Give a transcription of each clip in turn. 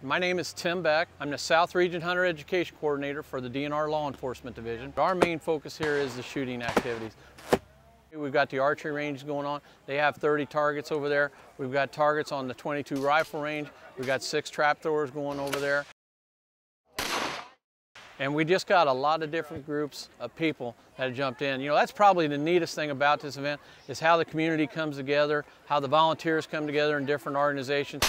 My name is Tim Beck. I'm the South Region Hunter Education Coordinator for the DNR Law Enforcement Division. Our main focus here is the shooting activities. We've got the archery range going on. They have 30 targets over there. We've got targets on the 22 rifle range. We've got 6 trap throwers going over there. And we just got a lot of different groups of people that have jumped in. You know, that's probably the neatest thing about this event is how the community comes together, how the volunteers come together in different organizations.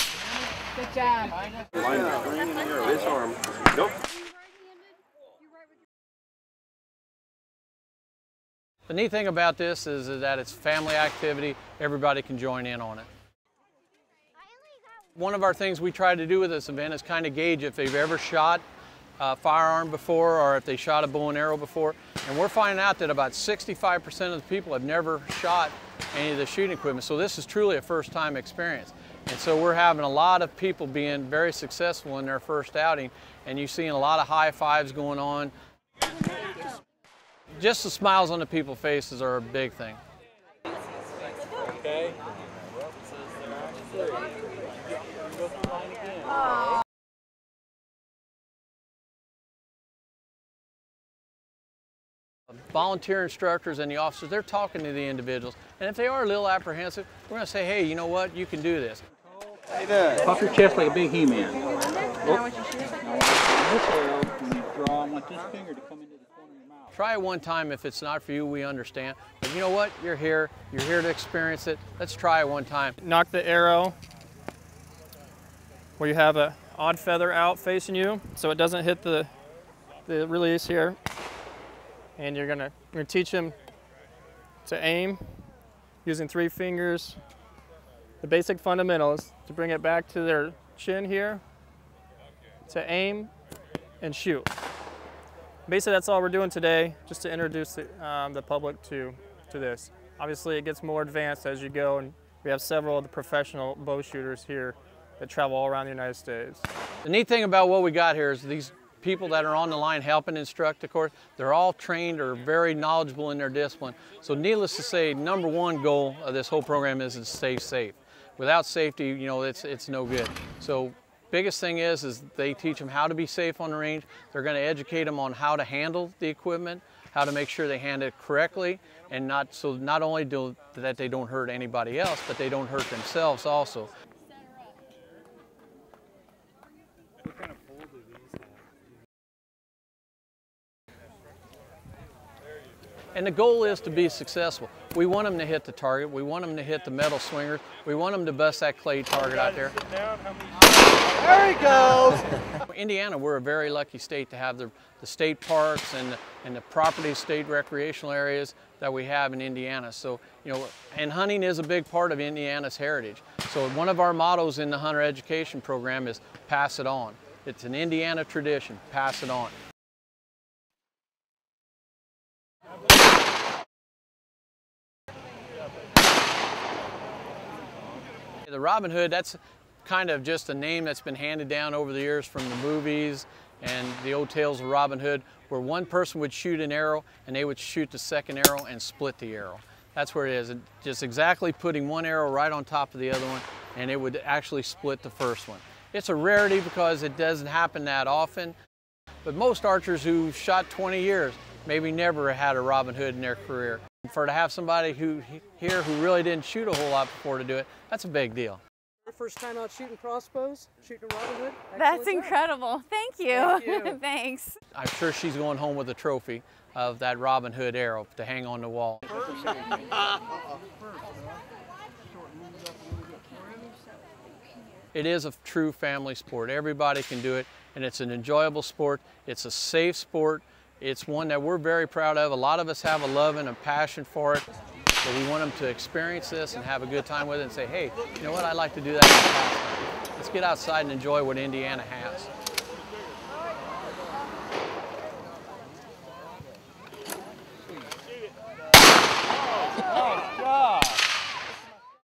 Good job. Line the string in the arrow. This arm. Nope. The neat thing about this is that it's family activity. Everybody can join in on it. One of our things we try to do with this event is kind of gauge if they've ever shot a firearm before or if they shot a bow and arrow before. And we're finding out that about 65% of the people have never shot any of the shooting equipment. So this is truly a first-time experience. And so we're having a lot of people being very successful in their first outing, and you're seeing a lot of high fives going on. Just the smiles on the people's faces are a big thing. Okay. Volunteer instructors and the officers, they're talking to the individuals. And if they are a little apprehensive, we're going to say, hey, you know what, you can do this. How you doing? Puff your chest like a big He-Man. When you draw, I want this finger to come into the corner of your mouth. Try it one time. If it's not for you, we understand. But you know what, you're here to experience it. Let's try it one time. Knock the arrow where you have an odd feather out facing you so it doesn't hit the release here. And you're gonna teach them to aim using 3 fingers. The basic fundamentals to bring it back to their chin here, to aim and shoot. Basically, that's all we're doing today, just to introduce the public to this. Obviously, it gets more advanced as you go, and we have several of the professional bow shooters here that travel all around the United States. The neat thing about what we got here is these people that are on the line helping instruct the course, they're all trained or very knowledgeable in their discipline. So needless to say, #1 goal of this whole program is to stay safe. Without safety, you know, it's no good. So biggest thing is they teach them how to be safe on the range. They're going to educate them on how to handle the equipment, how to make sure they handle it correctly, and not only that they don't hurt anybody else, but they don't hurt themselves also. And the goal is to be successful. We want them to hit the target. We want them to hit the metal swinger. We want them to bust that clay target out there. There he goes! Indiana, we're a very lucky state to have the state parks and the property state recreational areas that we have in Indiana. So, you know, and hunting is a big part of Indiana's heritage. So one of our mottos in the hunter education program is pass it on. It's an Indiana tradition, pass it on. The Robin Hood, that's kind of just a name that's been handed down over the years from the movies and the old tales of Robin Hood, where one person would shoot an arrow and they would shoot the second arrow and split the arrow. That's where it is. Just exactly putting one arrow right on top of the other one, and it would actually split the first one. It's a rarity because it doesn't happen that often, but most archers who shot 20 years maybe never had a Robin Hood in their career. For to have somebody who really didn't shoot a whole lot before to do it, that's a big deal. Your first time out shooting crossbows, shooting a Robin Hood? That's incredible. Thank you. Thank you. Thanks. I'm sure she's going home with a trophy of that Robin Hood arrow to hang on the wall. It is a true family sport. Everybody can do it, and it's an enjoyable sport. It's a safe sport. It's one that we're very proud of. A lot of us have a love and a passion for it. So we want them to experience this and have a good time with it and say, hey, you know what, I'd like to do that. Let's get outside and enjoy what Indiana has.